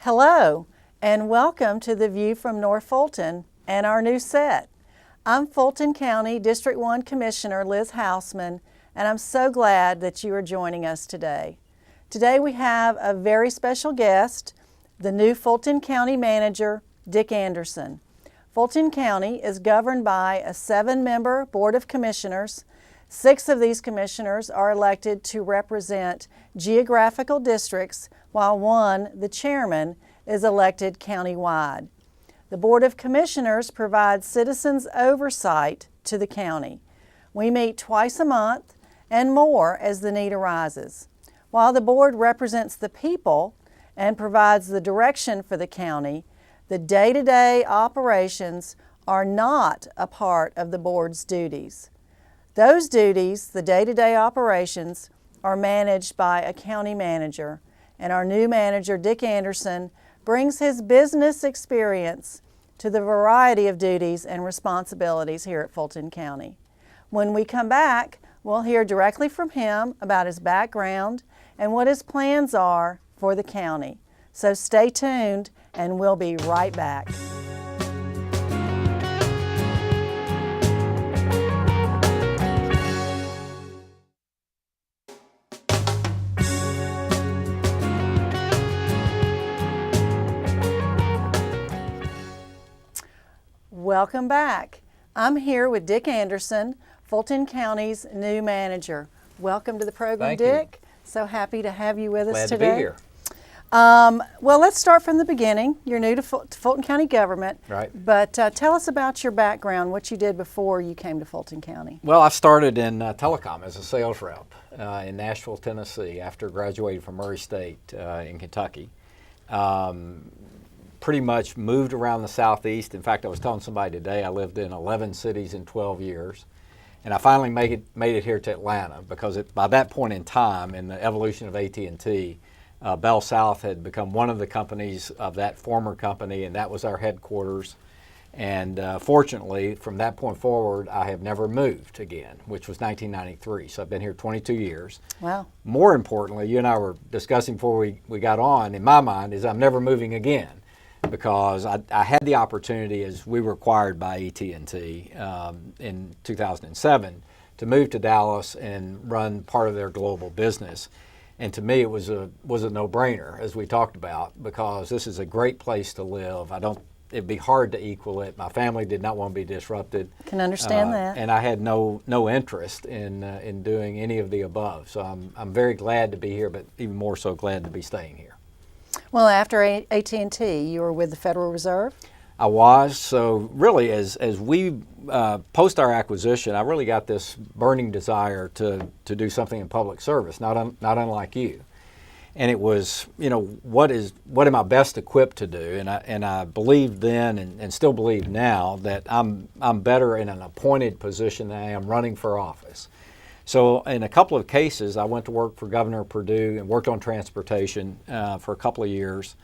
Hello, and welcome to the View from North Fulton and our new set. I'm Fulton County District 1 Commissioner Liz Hausman, and I'm so glad that you are joining us today. Today we have a very special guest, the new Fulton County Manager, Dick Anderson. Fulton County is governed by a 7-member Board of Commissioners. 6 of these commissioners are elected to represent geographical districts, while one, the chairman, is elected countywide. The Board of Commissioners provides citizens oversight to the county. We meet twice a month and more as the need arises. While the board represents the people and provides the direction for the county, the day-to-day operations are not a part of the board's duties. Those duties, the day-to-day operations, are managed by a county manager, and our new manager, Dick Anderson, brings his business experience to the variety of duties and responsibilities here at Fulton County. When we come back, we'll hear directly from him about his background and what his plans are for the county. So stay tuned, and we'll be right back. Welcome back. I'm here with Dick Anderson, Fulton County's new manager. Welcome to the program, Thank Dick. you. So happy to have you with us Glad today. to be here. Well, let's start from the beginning. You're new to Fulton County government. Right. But tell us about your background, what you did before you came to Fulton County. Well, I started in telecom as a sales rep in Nashville, Tennessee, after graduating from Murray State in Kentucky. Pretty much moved around the Southeast. In fact, I was telling somebody today I lived in 11 cities in 12 years. And I finally made it here to Atlanta because by that point in time, in the evolution of AT&T, Bell South had become one of the companies of that former company, and that was our headquarters. And fortunately, from that point forward, I have never moved again, which was 1993. So I've been here 22 years. Wow. More More importantly, you and I were discussing before we got on, in my mind, is I'm never moving again, because I had the opportunity, as we were acquired by AT&T in 2007, to move to Dallas and run part of their global business. And to me, it was a no-brainer, as we talked about, because this is a great place to live. It'd be hard to equal it. My family did not want to be disrupted. Can understand that. And I had no interest in doing any of the above. So I'm very glad to be here, but even more so glad to be staying here. Well, after AT&T, you were with the Federal Reserve? I was. So really, as we post our acquisition, I really got this burning desire to do something in public service, not unlike you. And it was, what am I best equipped to do? And I believed then, and still believe now, that I'm better in an appointed position than I am running for office. So in a couple of cases, I went to work for Governor Perdue and worked on transportation for a couple of years.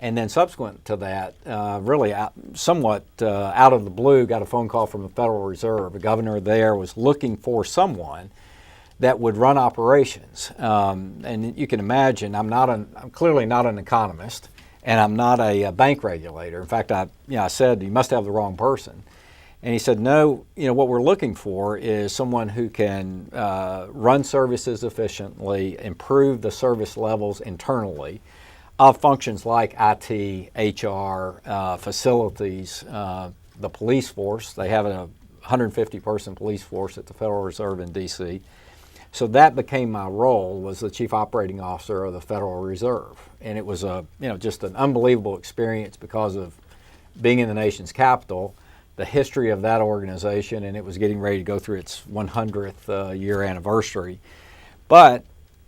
And then subsequent to that, really somewhat out of the blue, got a phone call from the Federal Reserve. The governor there was looking for someone that would run operations. And you can imagine, I'm clearly not an economist, and I'm not a bank regulator. In fact, I said, you must have the wrong person. And he said, no, what we're looking for is someone who can run services efficiently, improve the service levels internally of functions like IT, HR, facilities, the police force. They have a 150-person police force at the Federal Reserve in D.C. So that became my role, was the Chief Operating Officer of the Federal Reserve. And it was just an unbelievable experience because of being in the nation's capital, the history of that organization, and it was getting ready to go through its 100th year anniversary. But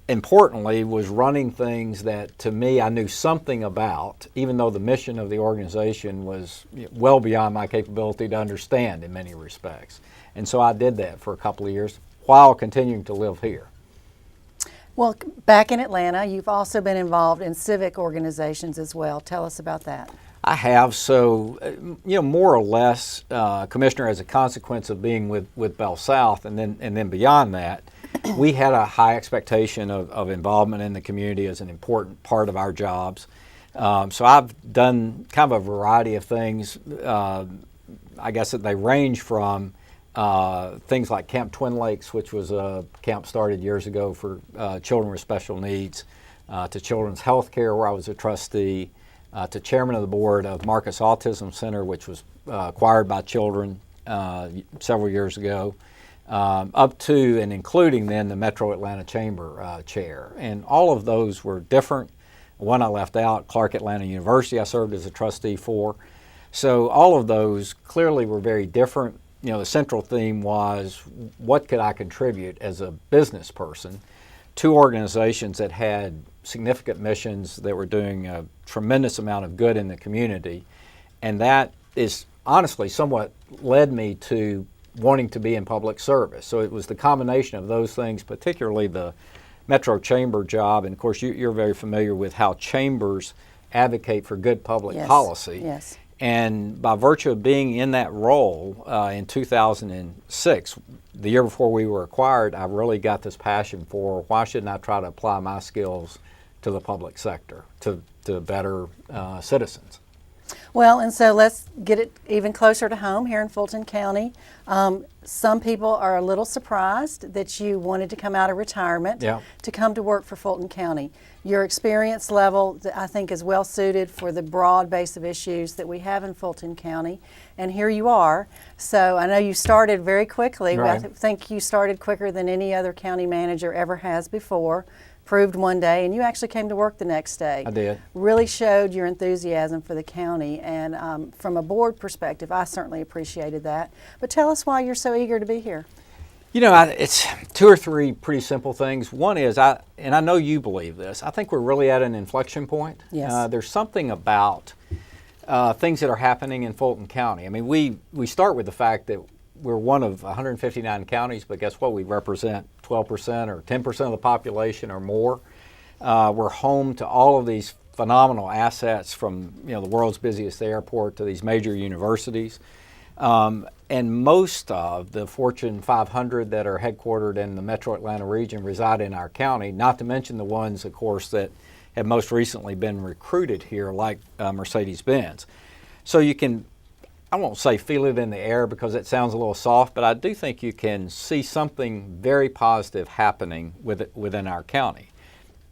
importantly, was running things that, to me, I knew something about, even though the mission of the organization was well beyond my capability to understand in many respects. And so I did that for a couple of years while continuing to live here. Well, back in Atlanta, you've also been involved in civic organizations as well. Tell us about that. I have. So, more or less, Commissioner, as a consequence of being with Bell South, and then beyond that, we had a high expectation of involvement in the community as an important part of our jobs. So I've done kind of a variety of things. I guess that they range from things like Camp Twin Lakes, which was a camp started years ago for children with special needs, to Children's Health Care, where I was a trustee, to chairman of the board of Marcus Autism Center, which was acquired by children several years ago, up to and including then the Metro Atlanta Chamber chair. And all of those were different. One I left out, Clark Atlanta University, I served as a trustee for. So all of those clearly were very different. You know, the central theme was, what could I contribute as a business person to organizations that had significant missions that were doing a tremendous amount of good in the community. And that is honestly somewhat led me to wanting to be in public service. So it was the combination of those things, particularly the Metro Chamber job. And of course, you're very familiar with how chambers advocate for good public policy. Yes. And by virtue of being in that role in 2006, the year before we were acquired, I really got this passion for, why shouldn't I try to apply my skills to the public sector, to better citizens. Well, and so let's get it even closer to home here in Fulton County. Some people are a little surprised that you wanted to come out of retirement to come to work for Fulton County. Your experience level, I think, is well suited for the broad base of issues that we have in Fulton County. And here you are. So I know you started very quickly. Right. I think you started quicker than any other county manager ever has before. Proved one day, and you actually came to work the next day. I did. Really showed your enthusiasm for the county, and from a board perspective, I certainly appreciated that. But tell us why you're so eager to be here. You know, it's two or three pretty simple things. One is, and I know you believe this, I think we're really at an inflection point. Yes. There's something about things that are happening in Fulton County. I mean, we start with the fact that we're one of 159 counties, but guess what? We represent 12% or 10% of the population or more. We're home to all of these phenomenal assets, from the world's busiest airport to these major universities. And most of the Fortune 500 that are headquartered in the Metro Atlanta region reside in our county, not to mention the ones, of course, that have most recently been recruited here, like Mercedes-Benz. So you can, I won't say feel it in the air because it sounds a little soft, but I do think you can see something very positive happening within our county.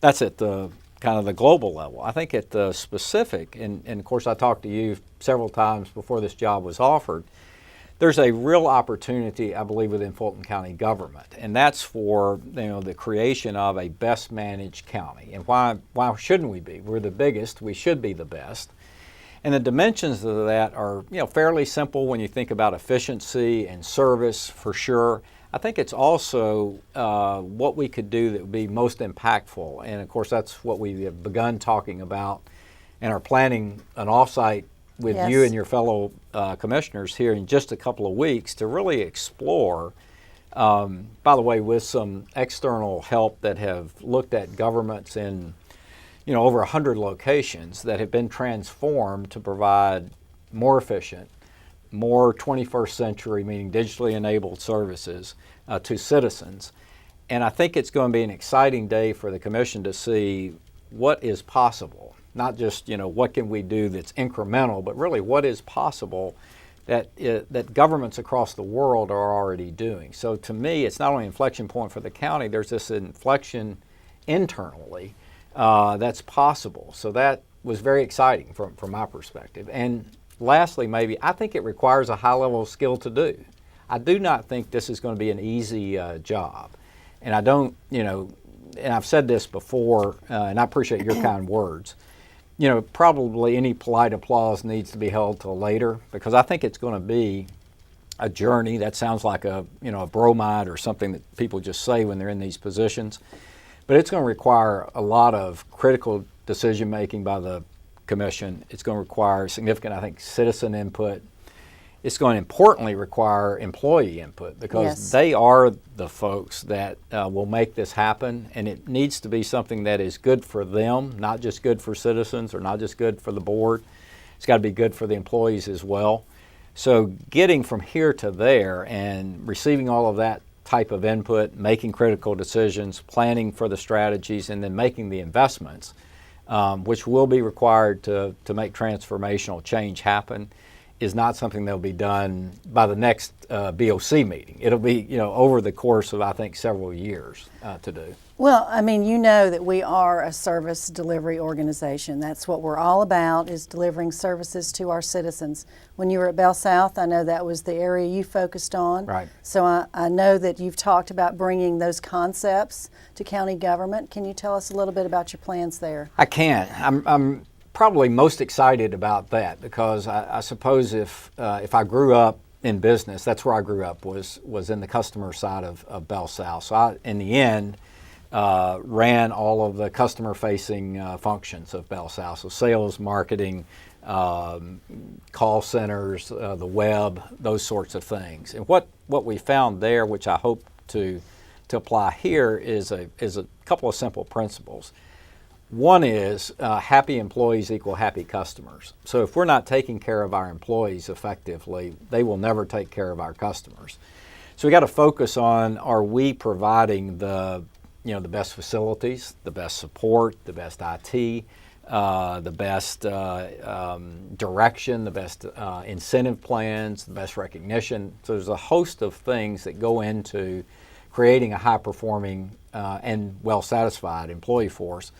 That's at the kind of the global level. I think at the specific, and of course I talked to you several times before this job was offered, there's a real opportunity, I believe, within Fulton County government, and that's for the creation of a best managed county. And why shouldn't we be? We're the biggest, we should be the best. And the dimensions of that are fairly simple when you think about efficiency and service, for sure. I think it's also what we could do that would be most impactful. And of course, that's what we have begun talking about and are planning an offsite with you and your fellow commissioners here in just a couple of weeks to really explore, by the way, with some external help that have looked at governments in over 100 locations that have been transformed to provide more efficient, more 21st century, meaning digitally enabled services to citizens. And I think it's going to be an exciting day for the Commission to see what is possible, not just what can we do that's incremental, but really what is possible that governments across the world are already doing. So to me, it's not only an inflection point for the county, there's this inflection internally that's possible. So that was very exciting from my perspective. And lastly, maybe, I think it requires a high level of skill to do. I do not think this is going to be an easy job. And I don't, and I've said this before, and I appreciate your kind words, probably any polite applause needs to be held till later, because I think it's going to be a journey. That sounds like a bromide or something that people just say when they're in these positions. But it's going to require a lot of critical decision making by the Commission. It's going to require significant, I think, citizen input. It's going to importantly require employee input, because they are the folks that will make this happen, and it needs to be something that is good for them, not just good for citizens or not just good for the board. It's got to be good for the employees as well. So getting from here to there and receiving all of that type of input, making critical decisions, planning for the strategies, and then making the investments which will be required to make transformational change happen, is not something that'll be done by the next BOC meeting. It'll be, over the course of, I think, several years to do. Well, I mean, you know that we are a service delivery organization. That's what we're all about, is delivering services to our citizens. When you were at Bell South, I know that was the area you focused on. Right. So I know that you've talked about bringing those concepts to county government. Can you tell us a little bit about your plans there? I can. I'm probably most excited about that because I suppose if I grew up in business, that's where I grew up, was in the customer side of Bell South. So I, in the end, ran all of the customer-facing functions of Bell South, so sales, marketing, call centers, the web, those sorts of things. And what we found there, which I hope to apply here, is a couple of simple principles. One is happy employees equal happy customers. So if we're not taking care of our employees effectively, they will never take care of our customers. So we got to focus on, are we providing the best facilities, the best support, the best IT, the best direction, the best incentive plans, the best recognition. So there's a host of things that go into creating a high-performing and well-satisfied employee force.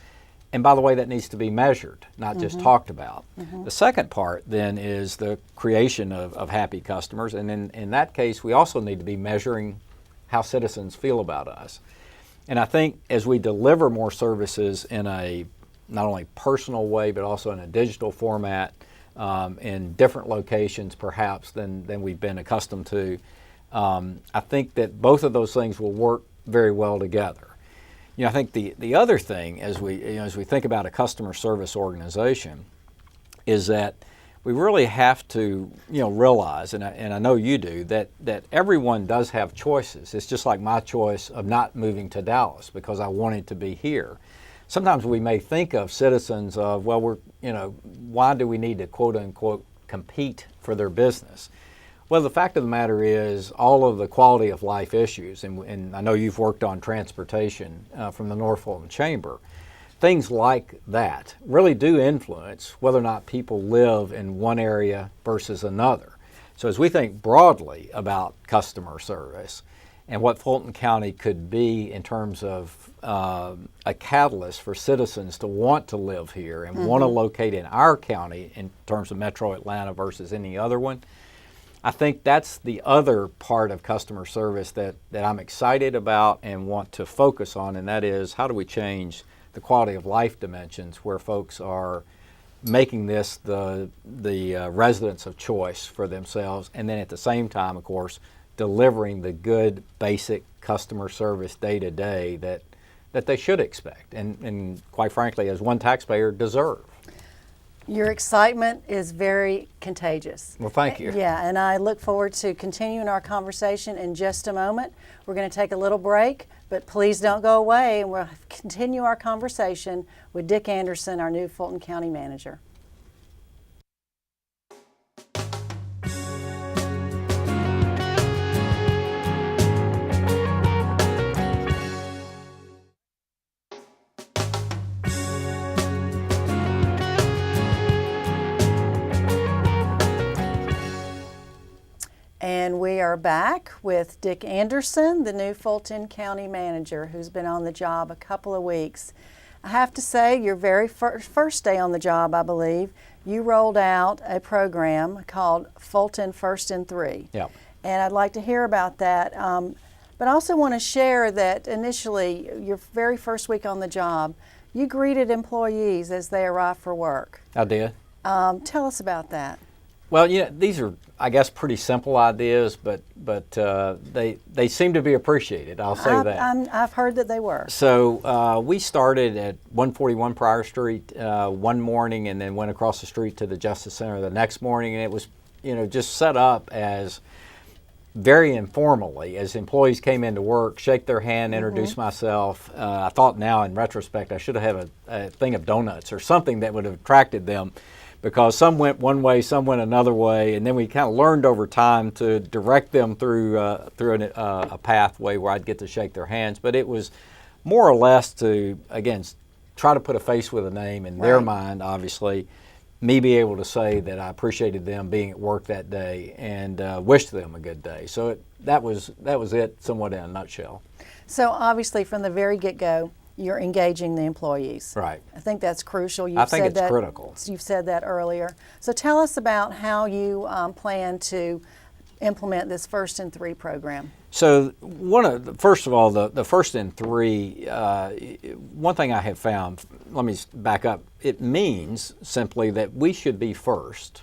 And by the way, that needs to be measured, not just talked about. The second part then is the creation of happy customers. And in that case, we also need to be measuring how citizens feel about us. And I think as we deliver more services in a not only personal way, but also in a digital format, in different locations perhaps than we've been accustomed to, I think that both of those things will work very well together. I think the other thing as we think about a customer service organization is that we really have to realize, and I know you do, that everyone does have choices. It's just like my choice of not moving to Dallas because I wanted to be here. Sometimes we may think of citizens of, well, why do we need to quote unquote compete for their business? Well, the fact of the matter is all of the quality of life issues, and I know you've worked on transportation from the North Fulton Chamber, things like that really do influence whether or not people live in one area versus another. So as we think broadly about customer service and what Fulton County could be in terms of a catalyst for citizens to want to live here and want to locate in our county in terms of Metro Atlanta versus any other one, I think that's the other part of customer service that I'm excited about and want to focus on, and that is how do we change the quality of life dimensions where folks are making this the residence of choice for themselves, and then at the same time, of course, delivering the good basic customer service day to day that they should expect and quite frankly, as one taxpayer, deserve. Your excitement is very contagious. Well, thank you. Yeah, and I look forward to continuing our conversation in just a moment. We're going to take a little break, but please don't go away, and we'll continue our conversation with Dick Anderson, our new Fulton County Manager. And we are back with Dick Anderson, the new Fulton County Manager, who's been on the job a couple of weeks. I have to say, your very first day on the job, I believe, you rolled out a program called Fulton First and Three. Yeah. And I'd like to hear about that. But I also want to share that initially, your very first week on the job, you greeted employees as they arrived for work. I did. Tell us about that. Well, these are, I guess, pretty simple ideas, but they seem to be appreciated. I'll say that. I've heard that they were. So we started at 141 Pryor Street one morning, and then went across the street to the Justice Center the next morning, and it was, just set up as very informally as employees came into work, shake their hand, introduce myself. I thought now in retrospect I should have had a thing of donuts or something that would have attracted them, because some went one way, some went another way, and then we kind of learned over time to direct them through a pathway where I'd get to shake their hands. But it was more or less to, again, try to put a face with a name in their Right. mind, obviously. Me be able to say that I appreciated them being at work that day and wished them a good day. So that was it, somewhat in a nutshell. So obviously, from the very get-go, you're engaging the employees. Right. I think that's crucial. I think it's critical. You've said that earlier. So tell us about how you plan to implement this First in Three program. So first of all, the First in Three, one thing I have found, let me back up, it means simply that we should be first,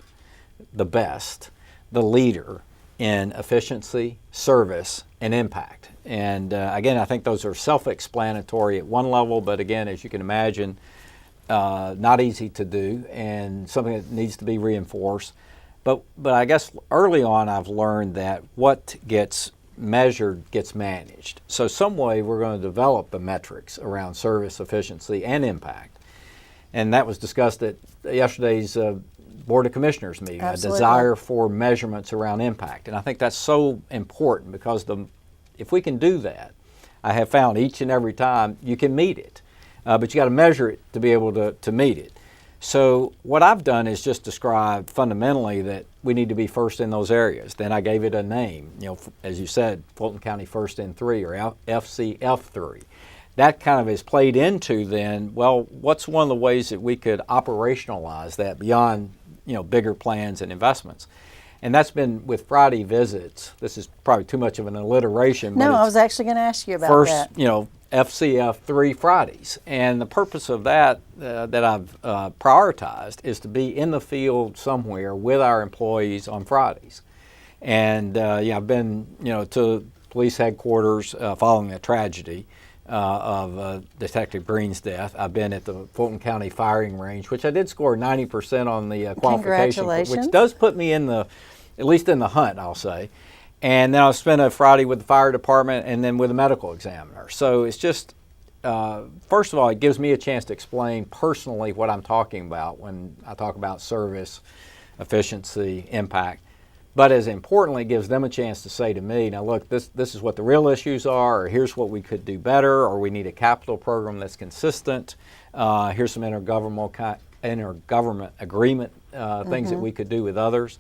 the best, the leader in efficiency, service, and impact. And again, I think those are self-explanatory at one level, but again, as you can imagine, not easy to do and something that needs to be reinforced. But I guess early on I've learned that what gets measured gets managed. So some way we're going to develop the metrics around service, efficiency, and impact. And that was discussed at yesterday's Board of Commissioners meeting, Absolutely. a desire for measurements around impact. And I think that's so important because if we can do that, I have found each and every time you can meet it, but you got to measure it to be able to meet it. So what I've done is just describe fundamentally that we need to be first in those areas. Then I gave it a name, as you said, Fulton County First in Three, or FCF3. That kind of is played into then, well, what's one of the ways that we could operationalize that beyond, bigger plans and investments? And that's been with Friday visits. This is probably too much of an alliteration. No, but I was actually going to ask you about first, that. FCF3 Fridays. And the purpose of that that I've prioritized is to be in the field somewhere with our employees on Fridays. And I've been to police headquarters following the tragedy of Detective Green's death. I've been at the Fulton County firing range, which I did score 90% on the qualification, Congratulations. which does put me at least in the hunt, I'll say. And then I'll spend a Friday with the fire department and then with a medical examiner. So it's just, first of all, it gives me a chance to explain personally what I'm talking about when I talk about service, efficiency, impact. But as importantly, it gives them a chance to say to me, now look, this is what the real issues are, or here's what we could do better, or we need a capital program that's consistent. Here's some intergovernment agreement things that we could do with others.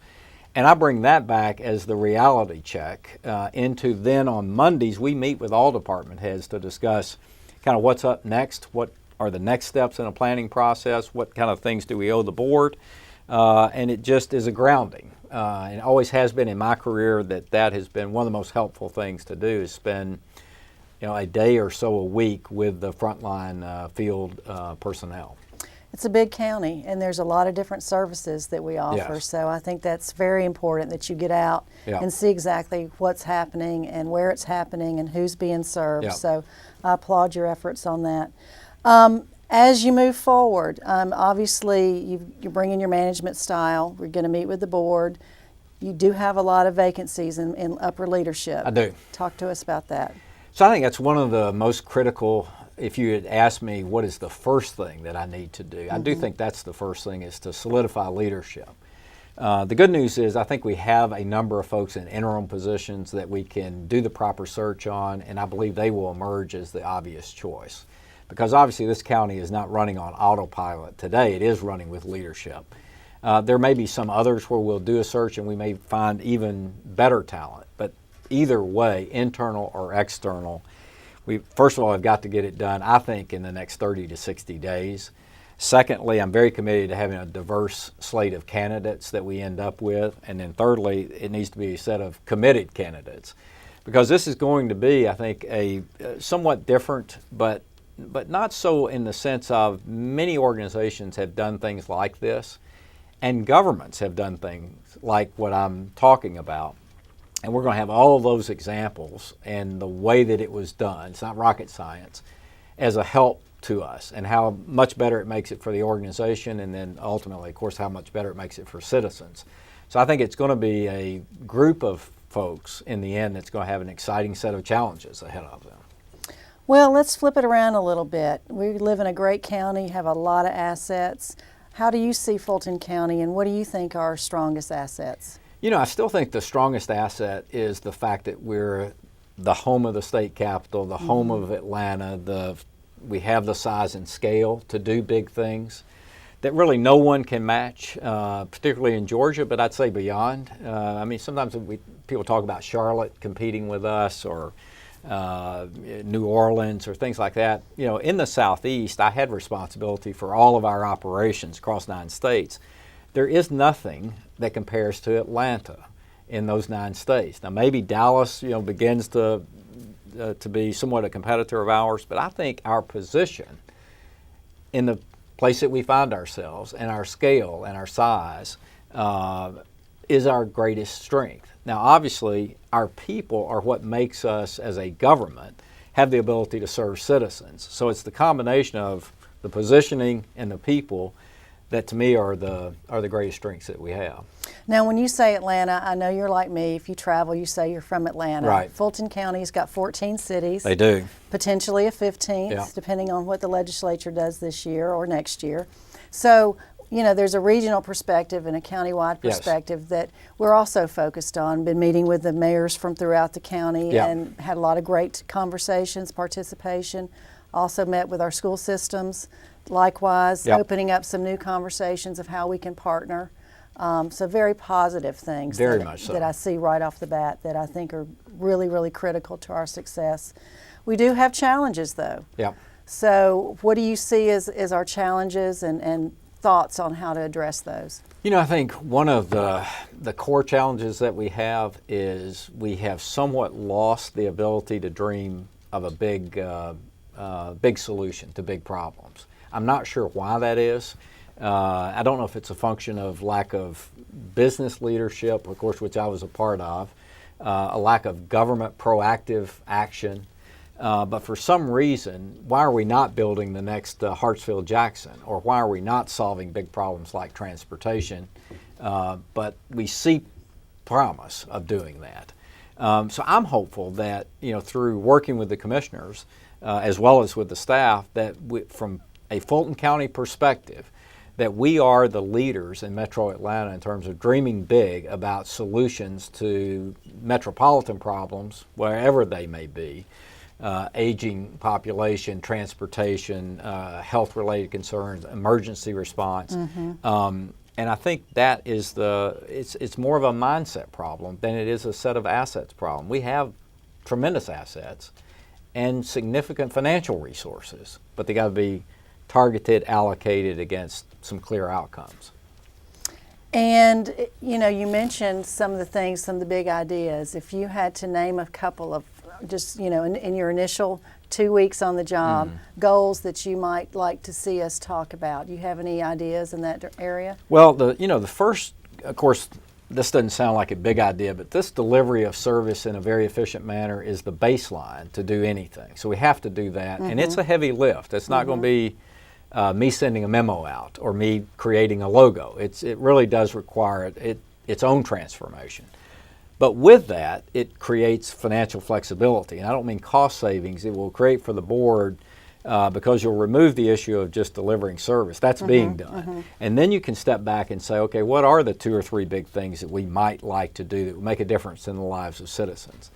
And I bring that back as the reality check into then on Mondays, we meet with all department heads to discuss kind of what's up next, what are the next steps in a planning process, what kind of things do we owe the board, and it just is a grounding. And it always has been in my career that has been one of the most helpful things to do is spend a day or so a week with the frontline field personnel. It's a big county, and there's a lot of different services that we offer. Yes. So I think that's very important that you get out and see exactly what's happening and where it's happening and who's being served. Yeah. So I applaud your efforts on that. As you move forward, obviously you're bringing your management style. We're going to meet with the board. You do have a lot of vacancies in upper leadership. I do. Talk to us about that. So I think that's one of the most critical. If you had asked me what is the first thing that I need to do, I do think that's the first thing, is to solidify leadership. The good news is I think we have a number of folks in interim positions that we can do the proper search on, and I believe they will emerge as the obvious choice. Because obviously this county is not running on autopilot today, it is running with leadership. There may be some others where we'll do a search and we may find even better talent, but either way, internal or external, we first of all have got to get it done, I think, in the next 30 to 60 days. Secondly, I'm very committed to having a diverse slate of candidates that we end up with. And then thirdly, it needs to be a set of committed candidates. Because this is going to be, I think, a somewhat different, but not so in the sense of many organizations have done things like this, and governments have done things like what I'm talking about. And we're going to have all of those examples and the way that it was done, it's not rocket science, as a help to us, and how much better it makes it for the organization, and then ultimately, of course, how much better it makes it for citizens. So I think it's going to be a group of folks in the end that's going to have an exciting set of challenges ahead of them. Well, let's flip it around a little bit. We live in a great county, have a lot of assets. How do you see Fulton County, and what do you think are our strongest assets? I still think the strongest asset is the fact that we're the home of the state capital, the home of Atlanta, the we have the size and scale to do big things that really no one can match, particularly in Georgia, but I'd say beyond. I mean, sometimes people talk about Charlotte competing with us, or New Orleans, or things like that. You know, in the Southeast, I had responsibility for all of our operations across 9 states. There is nothing that compares to Atlanta in those 9 states. Now, maybe Dallas, begins to be somewhat a competitor of ours, but I think our position in the place that we find ourselves, and our scale and our size, is our greatest strength. Now, obviously, our people are what makes us, as a government, have the ability to serve citizens. So it's the combination of the positioning and the people that, to me, are the greatest strengths that we have. Now, when you say Atlanta, I know you're like me. If you travel, you say you're from Atlanta. Right. Fulton County's got 14 cities. They do. Potentially a 15th, Yeah. depending on what the legislature does this year or next year. So, there's a regional perspective and a countywide perspective that we're also focused on. Been meeting with the mayors from throughout the county and had a lot of great conversations, participation. Also met with our school systems, likewise, opening up some new conversations of how we can partner. So very positive things that I see right off the bat that I think are really, really critical to our success. We do have challenges, though. Yeah. So what do you see as our challenges, and thoughts on how to address those? I think one of the core challenges that we have is we have somewhat lost the ability to dream of a big solution to big problems. I'm not sure why that is. I don't know if it's a function of lack of business leadership, of course, which I was a part of, a lack of government proactive action. But for some reason, why are we not building the next Hartsfield-Jackson? Or why are we not solving big problems like transportation? But we see promise of doing that. So I'm hopeful that, through working with the commissioners, as well as with the staff, that from a Fulton County perspective, that we are the leaders in Metro Atlanta in terms of dreaming big about solutions to metropolitan problems, wherever they may be. Aging population, transportation, health-related concerns, emergency response. And I think that is it's more of a mindset problem than it is a set of assets problem. We have tremendous assets and significant financial resources, but they got to be targeted, allocated against some clear outcomes. And, you mentioned some of the things, some of the big ideas. If you had to name a couple of just, in your initial 2 weeks on the job, goals that you might like to see us talk about, do you have any ideas in that area? Well, the first, of course, this doesn't sound like a big idea, but this delivery of service in a very efficient manner is the baseline to do anything. So we have to do that, and it's a heavy lift. It's not going to be me sending a memo out or me creating a logo. It really does require its own transformation. But with that, it creates financial flexibility. And I don't mean cost savings. It will create for the board, because you'll remove the issue of just delivering service. That's being done. And then you can step back and say, okay, what are the 2 or 3 big things that we might like to do that will make a difference in the lives of citizens?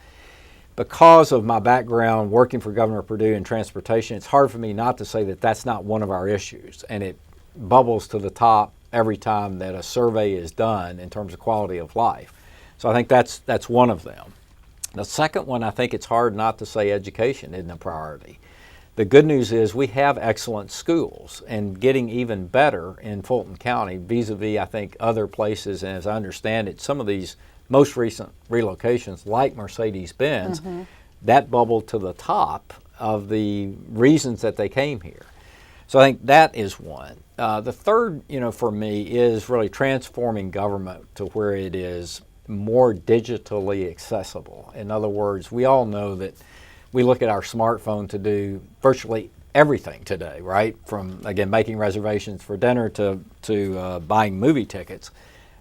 Because of my background working for Governor Perdue in transportation, it's hard for me not to say that that's not one of our issues. And it bubbles to the top every time that a survey is done in terms of quality of life. So I think that's one of them. The second one, I think it's hard not to say education isn't a priority. The good news is we have excellent schools, and getting even better in Fulton County vis-a-vis, I think, other places. And as I understand it, some of these most recent relocations, like Mercedes-Benz, that bubbled to the top of the reasons that they came here. So I think that is one. The third, for me, is really transforming government to where it is more digitally accessible. In other words, we all know that we look at our smartphone to do virtually everything today, right? From, again, making reservations for dinner to buying movie tickets.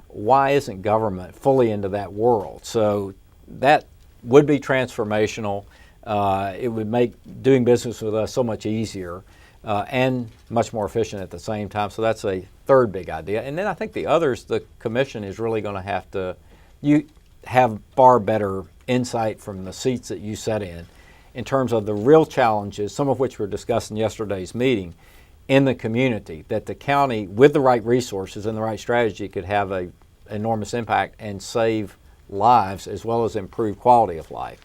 Why isn't government fully into that world? So that would be transformational. It would make doing business with us so much easier and much more efficient at the same time. So that's a third big idea. And then I think the others, the commission is really going to have to, you have far better insight from the seats that you sit in in terms of the real challenges, some of which were discussed in yesterday's meeting, in the community, that the county, with the right resources and the right strategy, could have an enormous impact and save lives as well as improve quality of life.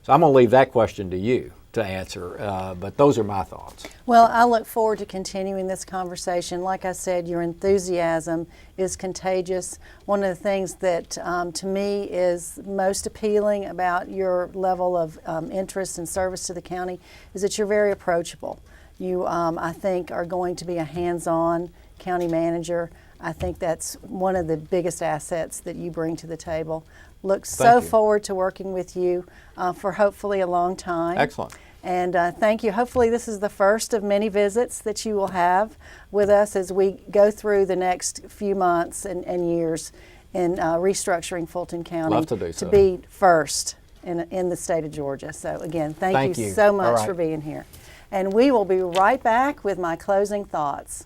So I'm going to leave that question to you to answer, but those are my thoughts. Well, I look forward to continuing this conversation. Like I said, your enthusiasm is contagious. One of the things that to me is most appealing about your level of interest and service to the county is that you're very approachable. You, I think, are going to be a hands-on county manager. I think that's one of the biggest assets that you bring to the table. Look so forward to working with you for hopefully a long time. Excellent. And thank you. Hopefully this is the first of many visits that you will have with us as we go through the next few months and years in restructuring Fulton County. Love to do so. To be first in the state of Georgia. So again, thank you so much for being here. And we will be right back with my closing thoughts.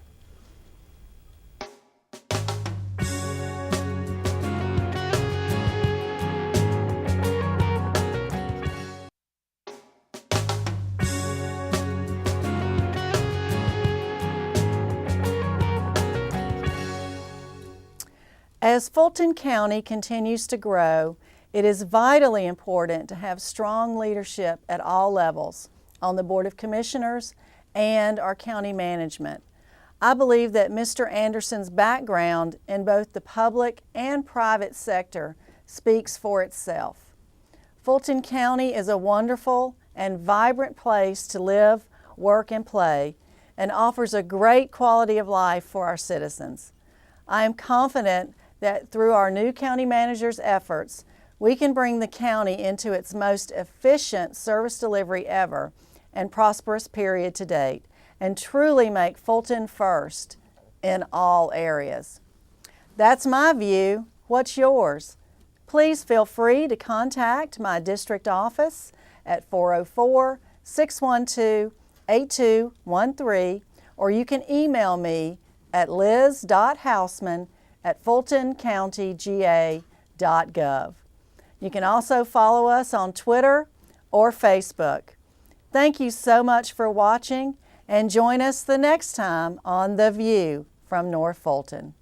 As Fulton County continues to grow, it is vitally important to have strong leadership at all levels, on the Board of Commissioners and our county management. I believe that Mr. Anderson's background in both the public and private sector speaks for itself. Fulton County is a wonderful and vibrant place to live, work, and play, and offers a great quality of life for our citizens. I am confident that through our new county manager's efforts, we can bring the county into its most efficient service delivery ever and prosperous period to date, and truly make Fulton first in all areas. That's my view. What's yours? Please feel free to contact my district office at 404-612-8213, or you can email me at liz.houseman@fultoncountyga.gov. You can also follow us on Twitter or Facebook. Thank you so much for watching, and join us the next time on The View from North Fulton.